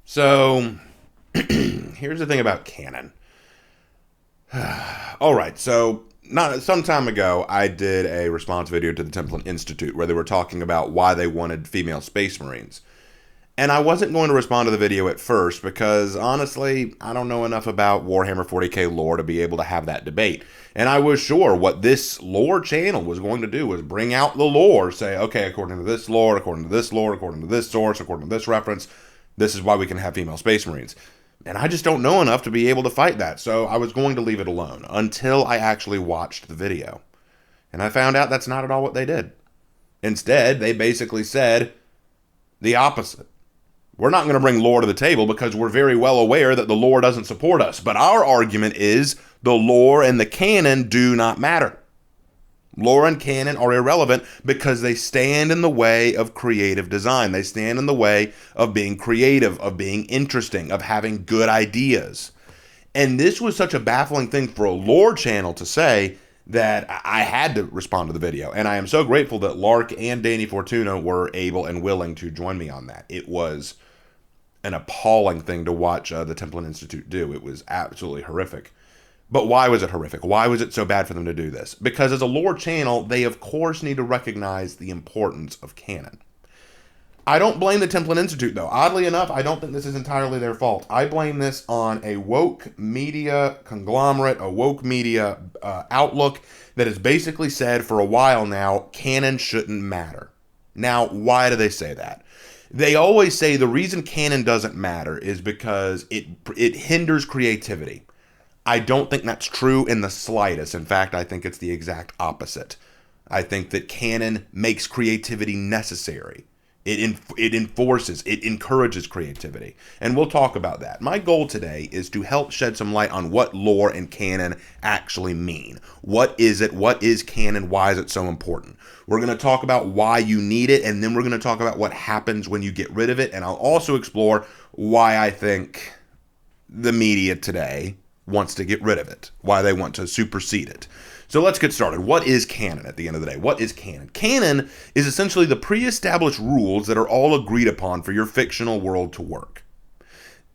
So, here's the thing about Canon. All right, so not some time ago, I did a response video to the Templin Institute where they were talking about why they wanted female space marines. And I wasn't going to respond to the video at first because honestly, I don't know enough about Warhammer 40k lore to be able to have that debate. And I was sure what this lore channel was going to do was bring out the lore, say, okay, according to this lore, according to this lore, according to this source, according to this reference, this is why we can have female space marines. And I just don't know enough to be able to fight that, so I was going to leave it alone until I actually watched the video. And I found out that's not at all what they did. Instead, they basically said the opposite. We're not going to bring lore to the table because we're very well aware that the lore doesn't support us. But our argument is the lore and the canon do not matter. Lore and canon are irrelevant because they stand in the way of creative design. They stand in the way of being creative, of being interesting, of having good ideas. And this was such a baffling thing for a lore channel to say that I had to respond to the video. And I am so grateful that Lark and Danny Fortuna were able and willing to join me on that. It was an appalling thing to watch the Templin Institute do. It was absolutely horrific. But why was it horrific? Why was it so bad for them to do this? Because as a lore channel, they of course need to recognize the importance of canon. I don't blame the Templin Institute, though. Oddly enough, I don't think this is entirely their fault. I blame this on a woke media conglomerate, a woke media outlook that has basically said for a while now, canon shouldn't matter. Now, why do they say that? They always say the reason canon doesn't matter is because it hinders creativity. I don't think that's true in the slightest. In fact, I think it's the exact opposite. I think that canon makes creativity necessary. It enforces, it encourages creativity. And we'll talk about that. My goal today is to help shed some light on what lore and canon actually mean. What is it? What is canon? Why is it so important? We're going to talk about why you need it, and then we're going to talk about what happens when you get rid of it. And I'll also explore why I think the media today wants to get rid of it, why they want to supersede it. So let's get started. What is canon at the end of the day? What is canon? Canon is essentially the pre-established rules that are all agreed upon for your fictional world to work.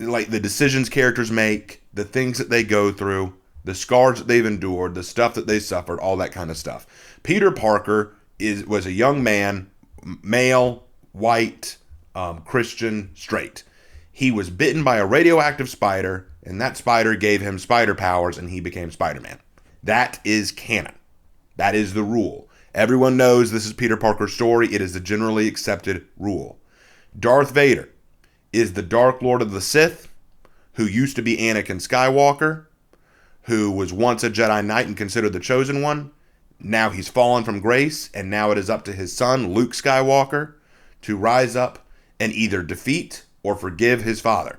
Like the decisions characters make, the things that they go through, the scars that they've endured, the stuff that they suffered, all that kind of stuff. Peter Parker was a young man, male, white, Christian, straight. He was bitten by a radioactive spider, and that spider gave him spider powers, and he became Spider-Man. That is canon. That is the rule. Everyone knows this is Peter Parker's story. It is the generally accepted rule. Darth Vader is the Dark Lord of the Sith, who used to be Anakin Skywalker, who was once a Jedi Knight and considered the Chosen One. Now he's fallen from grace, and now it is up to his son, Luke Skywalker, to rise up and either defeat or forgive his father.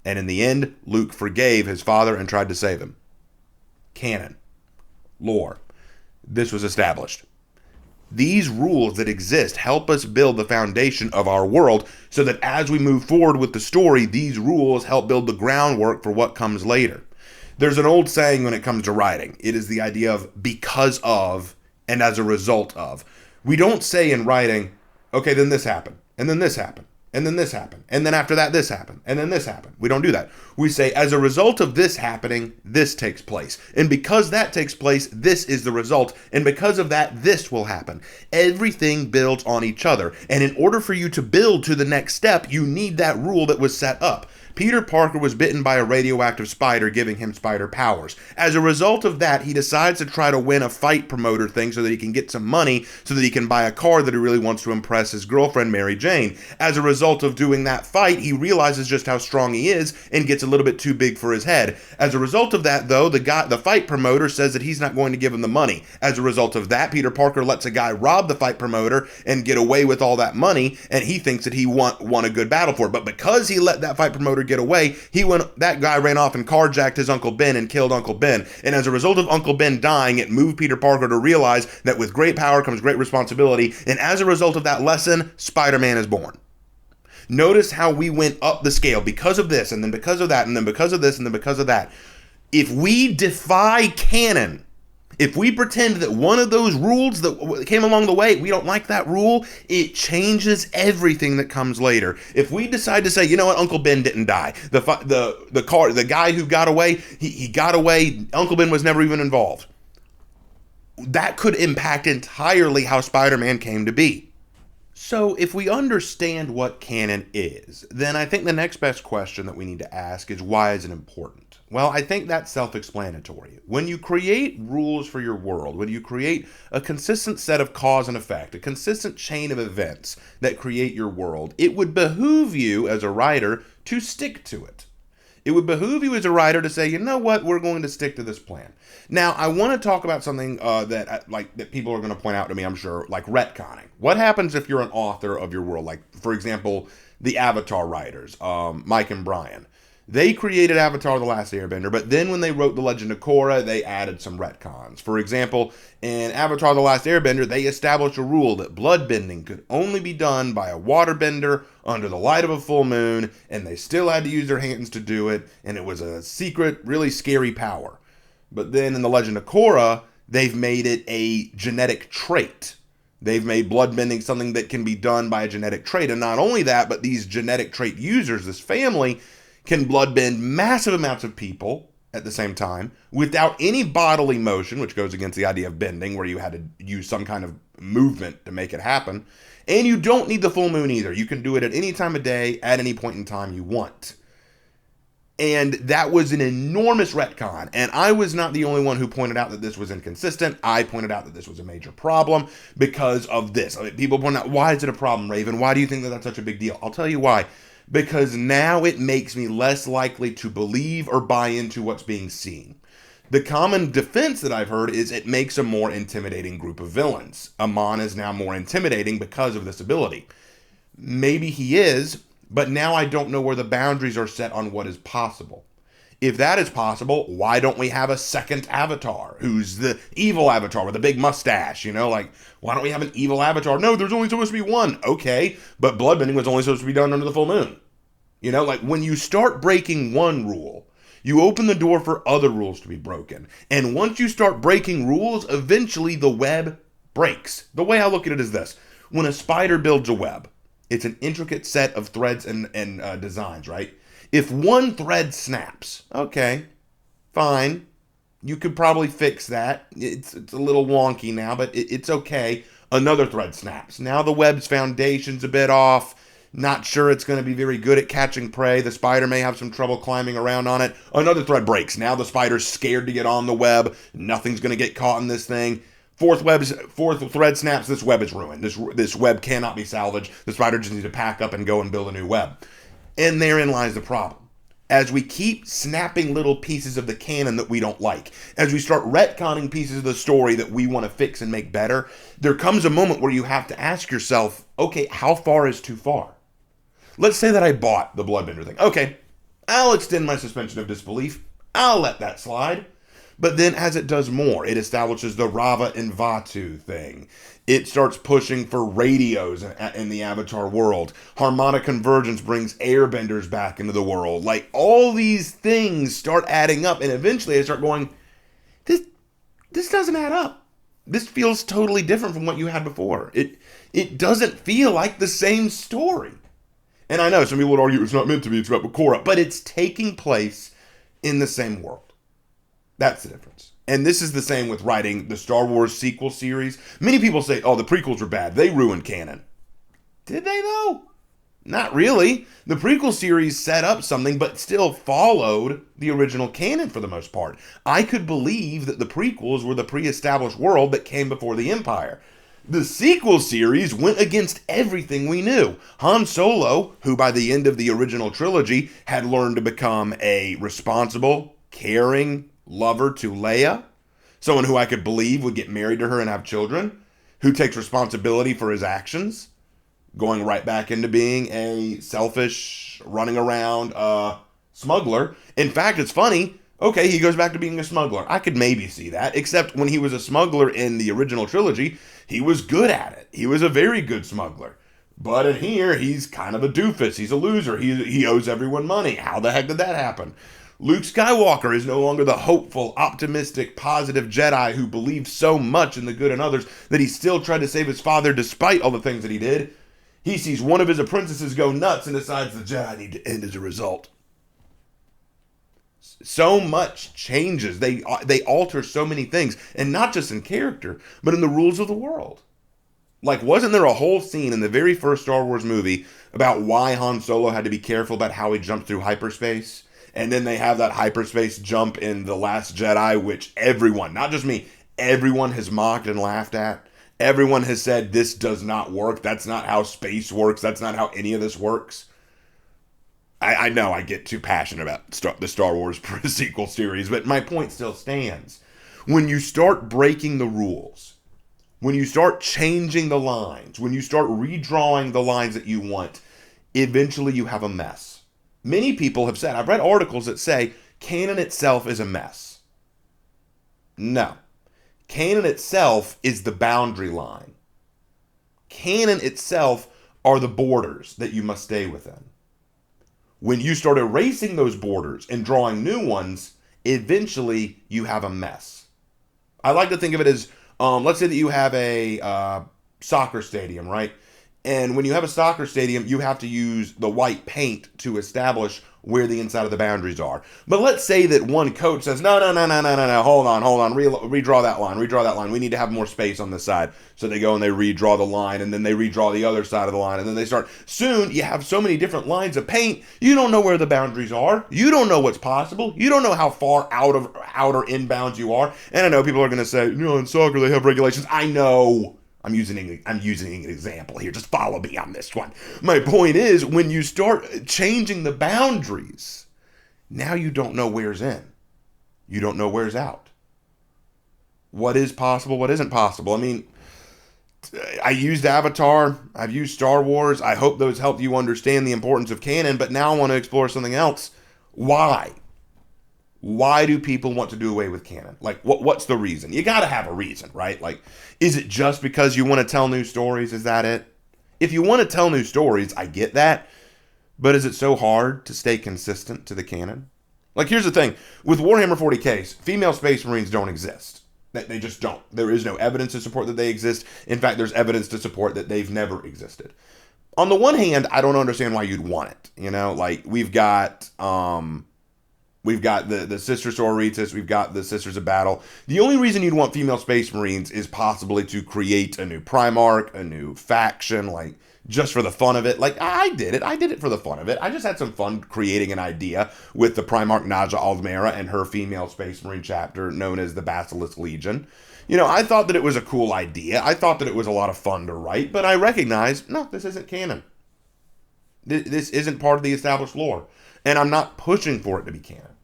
And in the end, Luke forgave his father and tried to save him. Canon. Lore. This was established. These rules that exist help us build the foundation of our world so that as we move forward with the story, these rules help build the groundwork for what comes later. There's an old saying when it comes to writing. It is the idea of because of and as a result of. We don't say in writing, okay, then this happened, and then this happened, and then this happened, and then after that this happened, and then this happened. We don't do that. We say, as a result of this happening, this takes place. And because that takes place, this is the result. And because of that, this will happen. Everything builds on each other. And in order for you to build to the next step, you need that rule that was set up. Peter Parker was bitten by a radioactive spider, giving him spider powers. As a result of that, he decides to try to win a fight promoter thing so that he can get some money so that he can buy a car that he really wants to impress his girlfriend, Mary Jane. As a result of doing that fight, he realizes just how strong he is and gets a little bit too big for his head. As a result of that, though, the fight promoter says that he's not going to give him the money. As a result of that, Peter Parker lets a guy rob the fight promoter and get away with all that money, and he thinks that he won a good battle for it. But because he let that fight promoter get away, that guy ran off and carjacked his Uncle Ben and killed Uncle Ben. And as a result of Uncle Ben dying, it moved Peter Parker to realize that with great power comes great responsibility. And as a result of that lesson, Spider-Man is born. Notice how we went up the scale because of this, and then because of that, and then because of this, and then because of that. If we defy canon, If we pretend that one of those rules that came along the way, we don't like that rule, it changes everything that comes later. If we decide to say, you know what, Uncle Ben didn't die. The guy who got away, he got away. Uncle Ben was never even involved. That could impact entirely how Spider-Man came to be. So if we understand what canon is, then I think the next best question that we need to ask is, why is it important? Well, I think that's self-explanatory. When you create rules for your world, when you create a consistent set of cause and effect, a consistent chain of events that create your world, it would behoove you as a writer to stick to it. It would behoove you as a writer to say, you know what, we're going to stick to this plan. Now, I want to talk about something that people are going to point out to me, I'm sure, like retconning. What happens if you're an author of your world? Like, for example, the Avatar writers, Mike and Brian. They created Avatar: The Last Airbender, but then when they wrote The Legend of Korra, they added some retcons. For example, in Avatar: The Last Airbender, they established a rule that bloodbending could only be done by a waterbender under the light of a full moon, and they still had to use their hands to do it, and it was a secret, really scary power. But then in The Legend of Korra, they've made it a genetic trait. They've made bloodbending something that can be done by a genetic trait. And not only that, but these genetic trait users, this family, can bloodbend massive amounts of people at the same time without any bodily motion, which goes against the idea of bending, where you had to use some kind of movement to make it happen. And you don't need the full moon either. You can do it at any time of day, at any point in time you want. And that was an enormous retcon. And I was not the only one who pointed out that this was inconsistent. I pointed out that this was a major problem because of this. I mean, people point out, why is it a problem, Raven? Why do you think that that's such a big deal? I'll tell you why. Because now it makes me less likely to believe or buy into what's being seen. The common defense that I've heard is it makes a more intimidating group of villains. Amon is now more intimidating because of this ability. Maybe he is, but now I don't know where the boundaries are set on what is possible. If that is possible, why don't we have a second Avatar who's the evil Avatar with a big mustache? You know, like, why don't we have an evil Avatar? No, there's only supposed to be one. Okay, but bloodbending was only supposed to be done under the full moon. You know, like, when you start breaking one rule, you open the door for other rules to be broken. And once you start breaking rules, eventually the web breaks. The way I look at it is this. When a spider builds a web, it's an intricate set of threads and designs, right? If one thread snaps, okay, fine. You could probably fix that. It's a little wonky now, but it's okay. Another thread snaps. Now the web's foundation's a bit off. Not sure it's going to be very good at catching prey. The spider may have some trouble climbing around on it. Another thread breaks. Now the spider's scared to get on the web. Nothing's going to get caught in this thing. Fourth thread snaps. This web is ruined. This web cannot be salvaged. The spider just needs to pack up and go and build a new web. And therein lies the problem. As we keep snapping little pieces of the canon that we don't like, as we start retconning pieces of the story that we want to fix and make better, there comes a moment where you have to ask yourself, okay, how far is too far? Let's say that I bought the bloodbender thing. Okay, I'll extend my suspension of disbelief. I'll let that slide. But then as it does more, it establishes the Rava and Vatu thing. It starts pushing for radios in the Avatar world. Harmonic convergence brings airbenders back into the world. Like, all these things start adding up, and eventually I start going, this doesn't add up. This feels totally different from what you had before. It doesn't feel like the same story. And I know some people would argue it's not meant to be, it's about Korra, but it's taking place in the same world. That's the difference. And this is the same with writing the Star Wars sequel series. Many people say, oh, the prequels were bad. They ruined canon. Did they, though? Not really. The prequel series set up something, but still followed the original canon for the most part. I could believe that the prequels were the pre-established world that came before the Empire. The sequel series went against everything we knew. Han Solo, who by the end of the original trilogy had learned to become a responsible, caring lover to Leia, someone who I could believe would get married to her and have children, who takes responsibility for his actions, going right back into being a selfish, running around smuggler. In fact, it's funny. Okay, he goes back to being a smuggler. I could maybe see that, except when he was a smuggler in the original trilogy, he was good at it. He was a very good smuggler. But in here, he's kind of a doofus. He's a loser. He owes everyone money. How the heck did that happen? Luke Skywalker is no longer the hopeful, optimistic, positive Jedi who believed so much in the good in others that he still tried to save his father despite all the things that he did. He sees one of his apprentices go nuts and decides the Jedi need to end as a result. So much changes. They alter so many things, and not just in character, but in the rules of the world. Like, wasn't there a whole scene in the very first Star Wars movie about why Han Solo had to be careful about how he jumped through hyperspace? And then they have that hyperspace jump in The Last Jedi, which everyone, not just me, everyone has mocked and laughed at. Everyone has said, this does not work. That's not how space works. That's not how any of this works. I know I get too passionate about the Star Wars sequel series, but my point still stands. When you start breaking the rules, when you start changing the lines, when you start redrawing the lines that you want, eventually you have a mess. Many people have said, I've read articles that say, canon itself is a mess. No. Canon itself is the boundary line. Canon itself are the borders that you must stay within. When you start erasing those borders and drawing new ones, eventually you have a mess. I like to think of it as, let's say that you have a soccer stadium, right? And when you have a soccer stadium, you have to use the white paint to establish where the inside of the boundaries are. But let's say that one coach says, no, hold on, redraw that line. We need to have more space on this side. So they go and they redraw the line, and then they redraw the other side of the line, and then they start. Soon, you have so many different lines of paint, you don't know where the boundaries are. You don't know what's possible. You don't know how far out or inbounds you are. And I know people are going to say, in soccer they have regulations. I know. I'm using an example here. Just follow me on this one. My point is, when you start changing the boundaries, now you don't know where's in. You don't know where's out. What is possible, what isn't possible. I mean, I used Avatar. I've used Star Wars. I hope those helped you understand the importance of canon, but now I want to explore something else. Why? Why do people want to do away with canon? Like, what's the reason? You got to have a reason, right? Like, is it just because you want to tell new stories? Is that it? If you want to tell new stories, I get that. But is it so hard to stay consistent to the canon? Like, here's the thing. With Warhammer 40Ks, female Space Marines don't exist. They just don't. There is no evidence to support that they exist. In fact, there's evidence to support that they've never existed. On the one hand, I don't understand why you'd want it. Like, we've got the Sisters Sororitas. We've got the Sisters of Battle. The only reason you'd want female Space Marines is possibly to create a new Primarch, a new faction, like, just for the fun of it. Like, I did it. I did it for the fun of it. I just had some fun creating an idea with the Primarch Naja Aldmera and her female Space Marine chapter known as the Basilisk Legion. I thought that it was a cool idea. I thought that it was a lot of fun to write, but I recognized, no, this isn't canon. This isn't part of the established lore. And I'm not pushing for it to be canon.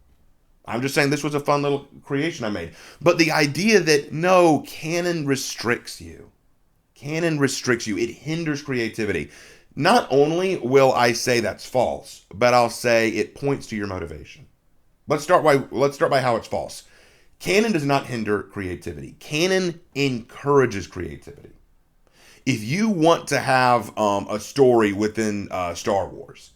I'm just saying this was a fun little creation I made. But the idea that, no, canon restricts you. Canon restricts you. It hinders creativity. Not only will I say that's false, but I'll say it points to your motivation. Let's start by how it's false. Canon does not hinder creativity. Canon encourages creativity. If you want to have a story within Star Wars,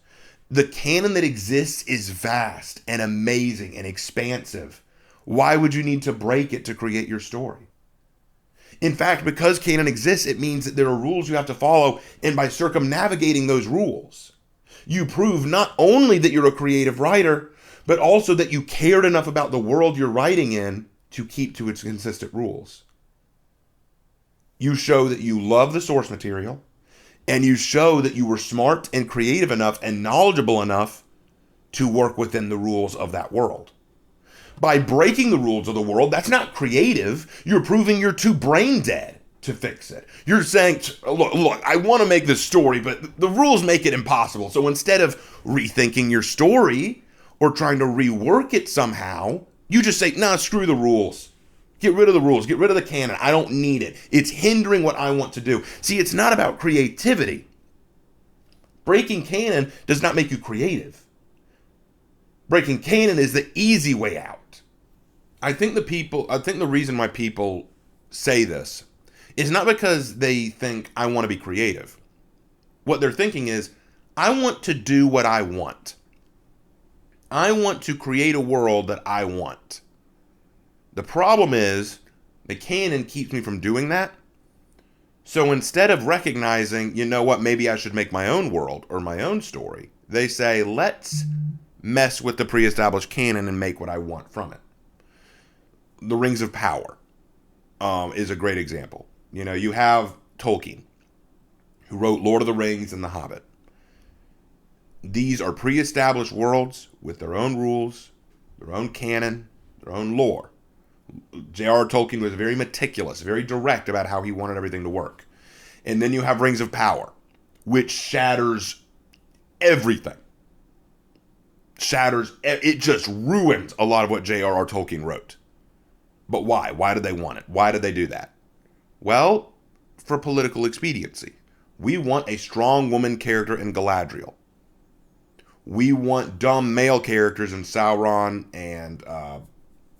the canon that exists is vast and amazing and expansive. Why would you need to break it to create your story? In fact, because canon exists, it means that there are rules you have to follow, and by circumnavigating those rules, you prove not only that you're a creative writer, but also that you cared enough about the world you're writing in to keep to its consistent rules. You show that you love the source material, and you show that you were smart and creative enough and knowledgeable enough to work within the rules of that world. By breaking the rules of the world, that's not creative. You're proving you're too brain dead to fix it. You're saying, look, I want to make this story, but the rules make it impossible. So instead of rethinking your story or trying to rework it somehow, you just say, nah, screw the rules. Get rid of the rules. Get rid of the canon. I don't need it. It's hindering what I want to do. See, it's not about creativity. Breaking canon does not make you creative. Breaking canon is the easy way out. I think the reason why people say this is not because they think I want to be creative. What they're thinking is, I want to do what I want. I want to create a world that I want. The problem is the canon keeps me from doing that. So instead of recognizing, you know what, maybe I should make my own world or my own story, they say, let's mess with the pre-established canon and make what I want from it. The Rings of Power is a great example. You know, you have Tolkien, who wrote Lord of the Rings and The Hobbit. These are pre-established worlds with their own rules, their own canon, their own lore. J.R.R. Tolkien was very meticulous, very direct about how he wanted everything to work. And then you have Rings of Power, which shatters everything. It just ruins a lot of what J.R.R. Tolkien wrote. But why? Why did they want it? Why did they do that? Well, for political expediency. We want a strong woman character in Galadriel. We want dumb male characters in Sauron and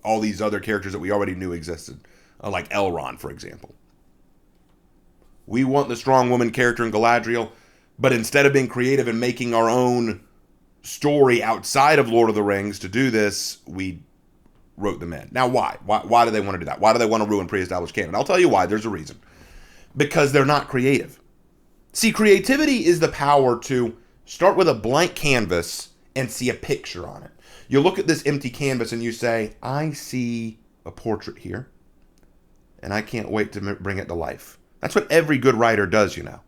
all these other characters that we already knew existed, like Elrond, for example. We want the strong woman character in Galadriel, but instead of being creative and making our own story outside of Lord of the Rings to do this, we wrote them in. Now, why? Why do they want to do that? Why do they want to ruin pre-established canon? I'll tell you why. There's a reason. Because they're not creative. See, creativity is the power to start with a blank canvas and see a picture on it. You look at this empty canvas and you say, I see a portrait here, and I can't wait to bring it to life. That's what every good writer does, you know.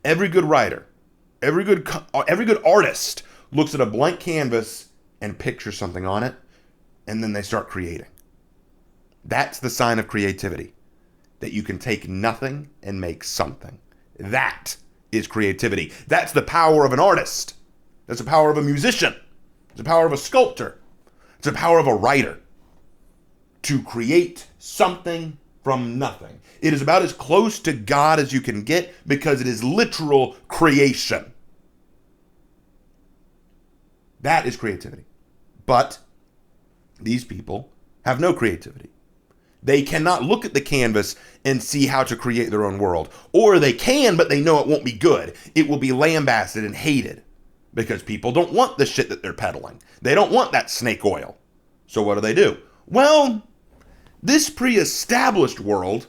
Every good writer, every good artist looks at a blank canvas and pictures something on it, and then they start creating. That's the sign of creativity, that you can take nothing and make something. That is creativity. That's the power of an artist. That's the power of a musician. It's the power of a sculptor. It's the power of a writer. To create something from nothing. It is about as close to God as you can get because it is literal creation. That is creativity. But these people have no creativity. They cannot look at the canvas and see how to create their own world. Or they can, but they know it won't be good. It will be lambasted and hated because people don't want the shit that they're peddling. They don't want that snake oil. So what do? Well, this pre-established world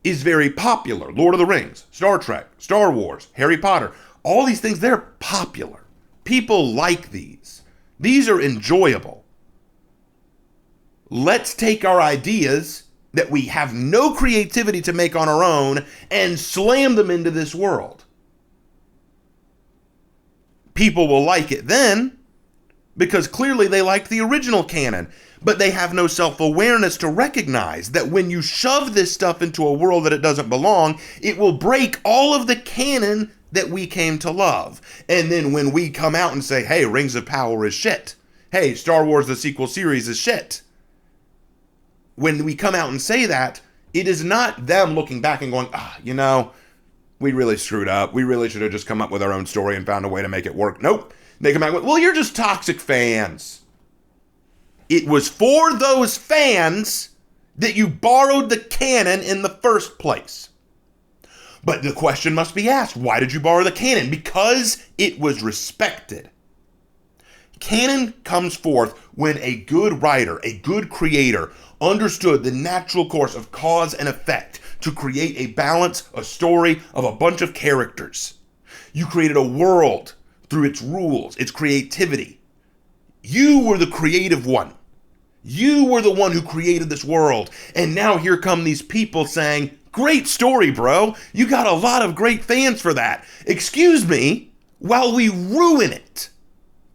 is very popular. Lord of the Rings, Star Trek, Star Wars, Harry Potter, all these things, they're popular. People like these. These are enjoyable. Let's take our ideas that we have no creativity to make on our own and slam them into this world. People will like it then because clearly they liked the original canon, but they have no self-awareness to recognize that when you shove this stuff into a world that it doesn't belong, it will break all of the canon that we came to love. And then when we come out and say, hey, Rings of Power is shit. Hey, Star Wars the sequel series is shit. When we come out and say that, it is not them looking back and going, we really screwed up. We really should have just come up with our own story and found a way to make it work. Nope. They come out with, well, you're just toxic fans. It was for those fans that you borrowed the canon in the first place. But the question must be asked, why did you borrow the canon? Because it was respected. Canon comes forth when a good writer, a good creator, understood the natural course of cause and effect to create a balance, a story of a bunch of characters. You created a world through its rules, its creativity. You were the creative one. You were the one who created this world. And now here come these people saying, great story, bro. You got a lot of great fans for that. Excuse me, while we ruin it.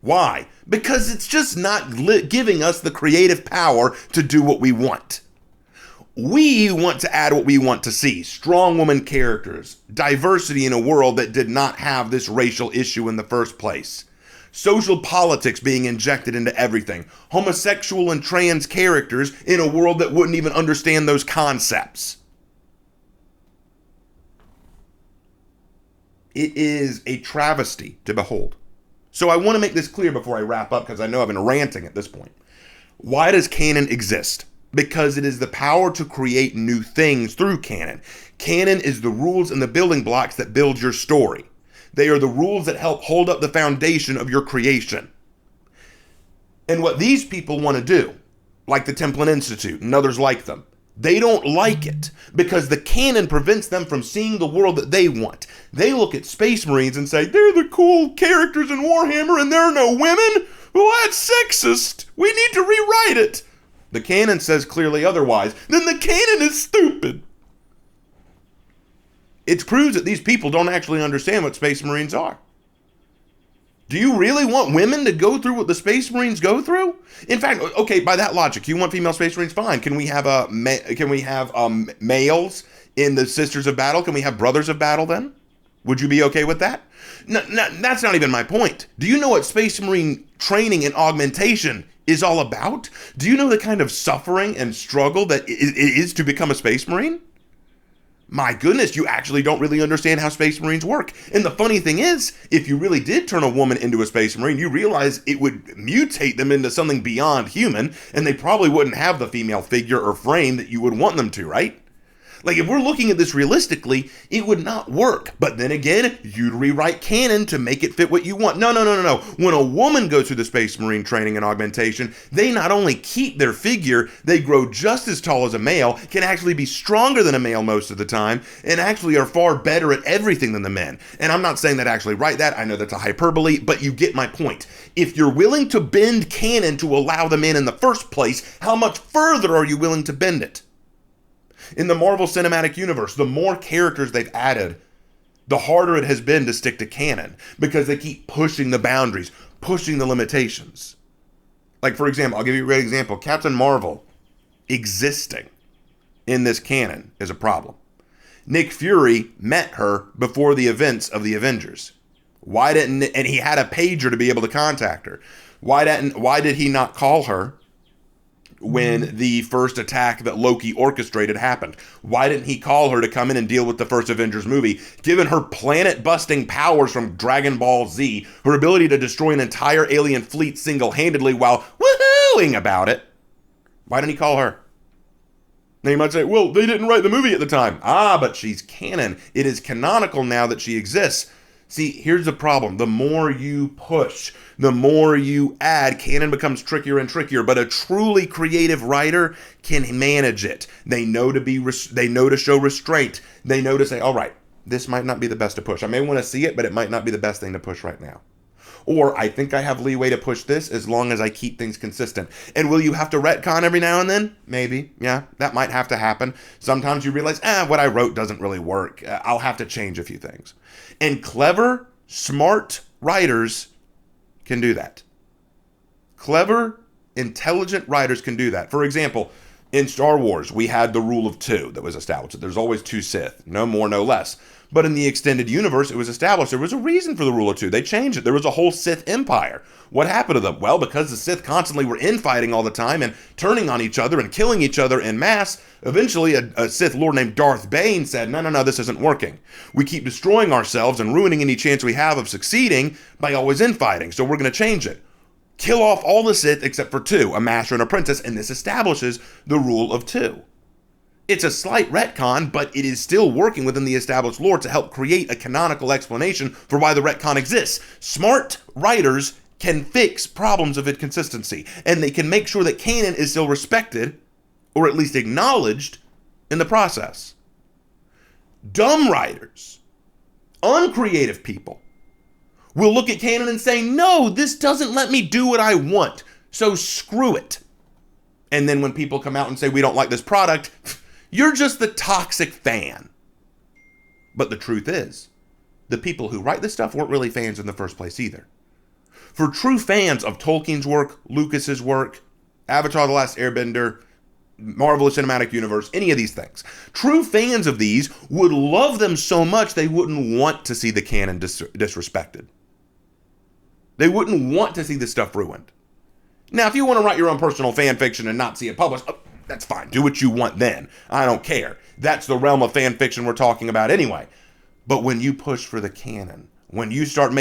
Why? Because it's just not giving us the creative power to do what we want. We want to add what we want to see. Strong woman characters, diversity in a world that did not have this racial issue in the first place. Social politics being injected into everything. Homosexual and trans characters in a world that wouldn't even understand those concepts. It is a travesty to behold. So I want to make this clear before I wrap up because I know I've been ranting at this point. Why does canon exist? Because it is the power to create new things through canon. Canon is the rules and the building blocks that build your story. They are the rules that help hold up the foundation of your creation. And what these people want to do, like the Templin Institute and others like them, they don't like it because the canon prevents them from seeing the world that they want. They look at Space Marines and say, they're the cool characters in Warhammer and there are no women? Well, that's sexist. We need to rewrite it. The canon says clearly otherwise. Then the canon is stupid. It proves that these people don't actually understand what Space Marines are. Do you really want women to go through what the Space Marines go through? In fact, okay, by that logic, you want female Space Marines? Fine. Can we have males in the Sisters of Battle? Can we have Brothers of Battle then? Would you be okay with that? No, that's not even my point. Do you know what Space Marine training and augmentation is all about? Do you know the kind of suffering and struggle that it is to become a Space Marine? My goodness, you actually don't really understand how Space Marines work. And the funny thing is, if you really did turn a woman into a Space Marine, you realize it would mutate them into something beyond human, and they probably wouldn't have the female figure or frame that you would want them to, right? Like, if we're looking at this realistically, it would not work. But then again, you'd rewrite canon to make it fit what you want. No. When a woman goes through the Space Marine training and augmentation, they not only keep their figure, they grow just as tall as a male, can actually be stronger than a male most of the time, and actually are far better at everything than the men. And I'm not saying that actually write that. I know that's a hyperbole, but you get my point. If you're willing to bend canon to allow them in the first place, how much further are you willing to bend it? In the Marvel Cinematic Universe, the more characters they've added, the harder it has been to stick to canon because they keep pushing the boundaries, pushing the limitations. Like, for example, I'll give you a great example. Captain Marvel existing in this canon is a problem. Nick Fury met her before the events of the Avengers. And he had a pager to be able to contact her. Why did he not call her when the first attack that Loki orchestrated happened? Why didn't he call her to come in and deal with the first Avengers movie? Given her planet-busting powers from Dragon Ball Z, her ability to destroy an entire alien fleet single-handedly while woohooing about it, why didn't he call her? Now you might say, well, they didn't write the movie at the time. But she's canon. It is canonical now that she exists. See, here's the problem. The more you push, the more you add, canon becomes trickier and trickier, but a truly creative writer can manage it. They know to show restraint. They know to say, all right, this might not be the best to push. I may want to see it, but it might not be the best thing to push right now. Or I think I have leeway to push this as long as I keep things consistent. And will you have to retcon every now and then? Maybe. Yeah, that might have to happen. Sometimes you realize, what I wrote doesn't really work. I'll have to change a few things. And clever, smart writers can do that. Clever, intelligent writers can do that. For example, in Star Wars, we had the rule of two that was established. There's always two Sith, no more, no less. But in the extended universe, it was established there was a reason for the rule of two. They changed it. There was a whole Sith empire. What happened to them? Well, because the Sith constantly were infighting all the time and turning on each other and killing each other en masse, eventually a Sith lord named Darth Bane said, no, this isn't working. We keep destroying ourselves and ruining any chance we have of succeeding by always infighting, so we're going to change it. Kill off all the Sith except for two, a master and apprentice, and this establishes the rule of two. It's a slight retcon, but it is still working within the established lore to help create a canonical explanation for why the retcon exists. Smart writers can fix problems of inconsistency, and they can make sure that canon is still respected, or at least acknowledged, in the process. Dumb writers, uncreative people, will look at canon and say, no, this doesn't let me do what I want, so screw it. And then when people come out and say, we don't like this product, you're just the toxic fan. But the truth is, the people who write this stuff weren't really fans in the first place either. For true fans of Tolkien's work, Lucas's work, Avatar: The Last Airbender, Marvel Cinematic Universe, any of these things, true fans of these would love them so much they wouldn't want to see the canon disrespected. They wouldn't want to see this stuff ruined. Now, if you want to write your own personal fan fiction and not see it published, that's fine. Do what you want then. I don't care. That's the realm of fan fiction we're talking about anyway. But when you push for the canon, when you start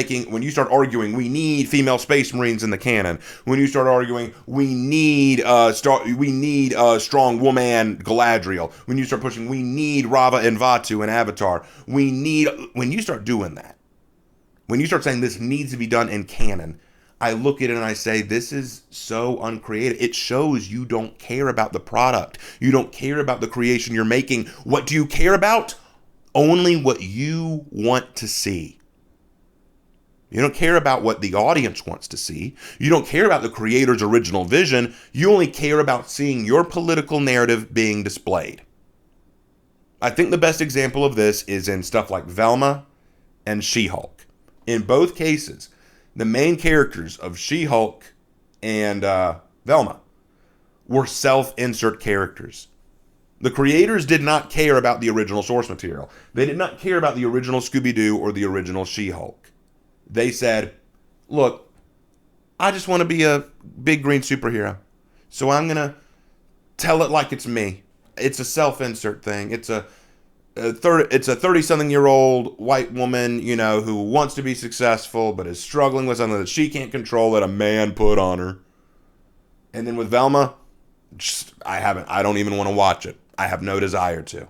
arguing, we need female Space Marines in the canon. When you start arguing, we need a strong woman Galadriel. When you start pushing, we need Rava and Vatu in Avatar. When you start doing that, when you start saying this needs to be done in canon, I look at it and I say, this is so uncreative. It shows you don't care about the product. You don't care about the creation you're making. What do you care about? Only what you want to see. You don't care about what the audience wants to see. You don't care about the creator's original vision. You only care about seeing your political narrative being displayed. I think the best example of this is in stuff like Velma and She-Hulk. In both cases, the main characters of She-Hulk and Velma were self-insert characters. The creators did not care about the original source material. They did not care about the original Scooby-Doo or the original She-Hulk. They said, look, I just want to be a big green superhero. So I'm going to tell it like it's me. It's a self-insert thing. It's a 30-something-year-old white woman, who wants to be successful but is struggling with something that she can't control that a man put on her. And then with Velma, I don't even want to watch it. I have no desire to.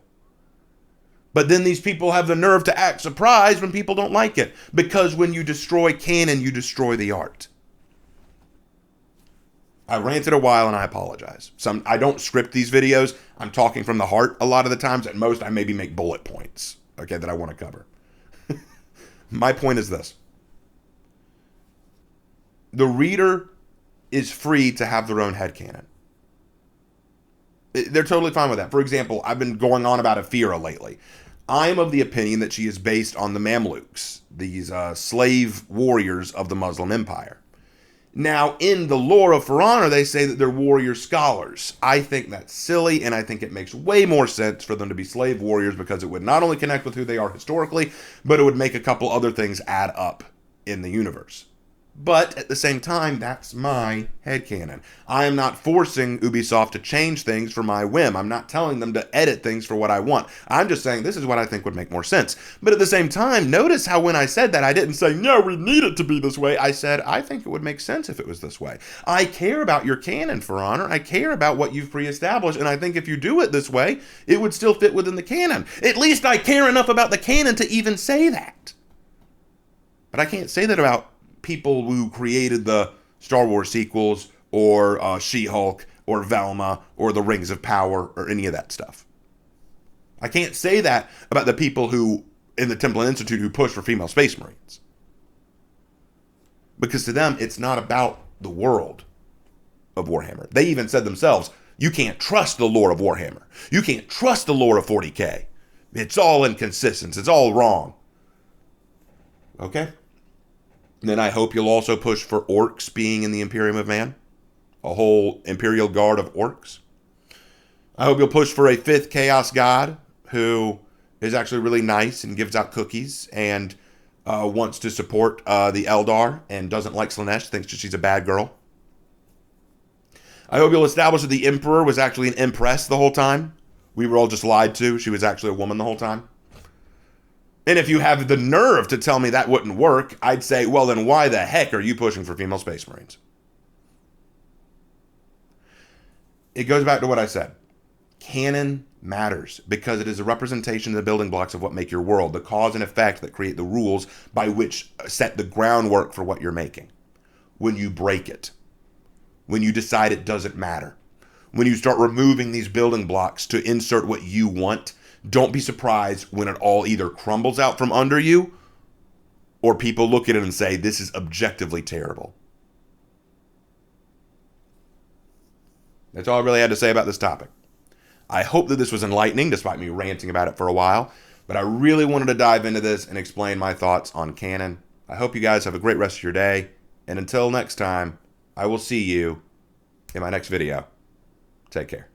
But then these people have the nerve to act surprised when people don't like it. Because when you destroy canon, you destroy the art. I ranted a while and I apologize. I don't script these videos. I'm talking from the heart a lot of the times. At most, I maybe make bullet points, that I want to cover. My point is this. The reader is free to have their own headcanon. They're totally fine with that. For example, I've been going on about Afira lately. I am of the opinion that she is based on the Mamluks, these slave warriors of the Muslim Empire. Now, in the lore of For Honor, they say that they're warrior scholars. I think that's silly, and I think it makes way more sense for them to be slave warriors because it would not only connect with who they are historically, but it would make a couple other things add up in the universe. But at the same time, that's my headcanon. I am not forcing Ubisoft to change things for my whim. I'm not telling them to edit things for what I want. I'm just saying this is what I think would make more sense. But at the same time, notice how when I said that, I didn't say, no, we need it to be this way. I said, I think it would make sense if it was this way. I care about your canon, For Honor. I care about what you've pre-established. And I think if you do it this way, it would still fit within the canon. At least I care enough about the canon to even say that. But I can't say that about people who created the Star Wars sequels or She-Hulk or Velma or the Rings of Power or any of that stuff. I can't say that about the people who in the Temple Institute who push for female space marines. Because to them, it's not about the world of Warhammer. They even said themselves, you can't trust the lore of Warhammer. You can't trust the lore of 40K. It's all inconsistent. It's all wrong. Okay? Then I hope you'll also push for orcs being in the Imperium of Man. A whole Imperial Guard of orcs. I hope you'll push for a 5th Chaos God who is actually really nice and gives out cookies and wants to support the Eldar and doesn't like Slaanesh, thinks that she's a bad girl. I hope you'll establish that the Emperor was actually an Empress the whole time. We were all just lied to. She was actually a woman the whole time. And if you have the nerve to tell me that wouldn't work, I'd say, well, then why the heck are you pushing for female space marines? It goes back to what I said. Canon matters because it is a representation of the building blocks of what make your world, the cause and effect that create the rules by which set the groundwork for what you're making. When you break it, when you decide it doesn't matter, when you start removing these building blocks to insert what you want, don't be surprised when it all either crumbles out from under you or people look at it and say, this is objectively terrible. That's all I really had to say about this topic. I hope that this was enlightening, despite me ranting about it for a while. But I really wanted to dive into this and explain my thoughts on canon. I hope you guys have a great rest of your day. And until next time, I will see you in my next video. Take care.